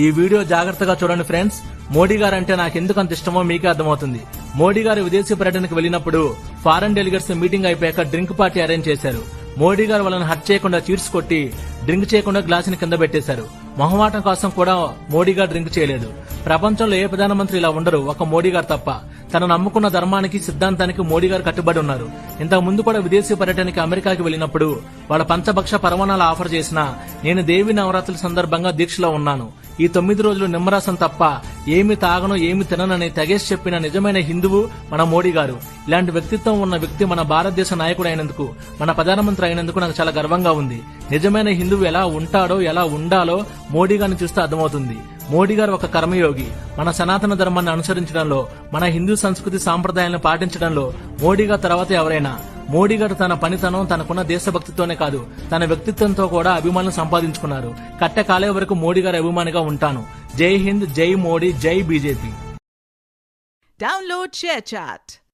ఈ వీడియో జాగ్రత్తగా చూడండి ఫ్రెండ్స్. మోడీ గారు అంటే నాకు ఎందుకు అంత ఇష్టమో మీకే అర్థమవుతుంది. మోడీ గారు విదేశీ పర్యటనకు వెళ్లినప్పుడు ఫారెన్ డెలిగేట్స్ మీటింగ్ అయిపోయాక డ్రింక్ పార్టీ అరేంజ్ చేశారు. మోడీ గారు వాళ్ళని హట్ చేయకుండా చీట్స్ కొట్టి డ్రింక్ చేయకుండా గ్లాసుని కింద పెట్టేశారు. మొహమాటం కోసం కూడా మోడీ గారు డ్రింక్ చేయలేదు. ప్రపంచంలో ఏ ప్రధానమంత్రి ఇలా ఉండరు, ఒక మోడీ గారు తప్ప. తను నమ్ముకున్న ధర్మానికి సిద్ధాంతానికి మోడీ గారు కట్టుబడి ఉన్నారు. ఇంతకు ముందు కూడా విదేశీ పర్యటనకి అమెరికాకి వెళ్లినప్పుడు వాళ్ళ పంచభక్ష పరమాణాలు ఆఫర్ చేసినా నేను దేవి నవరాత్రుల సందర్భంగా దీక్షలో ఉన్నాను. ఈ 9 రోజులు నిమ్మరసం తప్ప ఏమి తాగను ఏమి తిననని తెగేసి చెప్పిన నిజమైన హిందువు మన మోడీ గారు. ఇలాంటి వ్యక్తిత్వం ఉన్న వ్యక్తి మన భారతదేశ నాయకుడు అయినందుకు, మన ప్రధానమంత్రి అయినందుకు నాకు చాలా గర్వంగా ఉంది. నిజమైన హిందువు ఎలా ఉంటాడో ఎలా ఉండాలో మోడీ గారిని చూస్తే అర్థమవుతుంది. మోడీ గారు ఒక కర్మయోగి. మన సనాతన ధర్మాన్ని అనుసరించడంలో, మన హిందూ సంస్కృతి సాంప్రదాయాలను పాటించడంలో మోడీ గారు తర్వాత ఎవరైనా. మోడీ గారు తన పనితనం, తనకున్న దేశభక్తితోనే కాదు తన వ్యక్తిత్వంతో కూడా అభిమానులు సంపాదించుకున్నారు. కట్టె కాలే వరకు మోడీ గారి అభిమానిగా ఉంటాను. జై హింద్, జై మోడీ, జై బీజేపీ. Download ShareChat.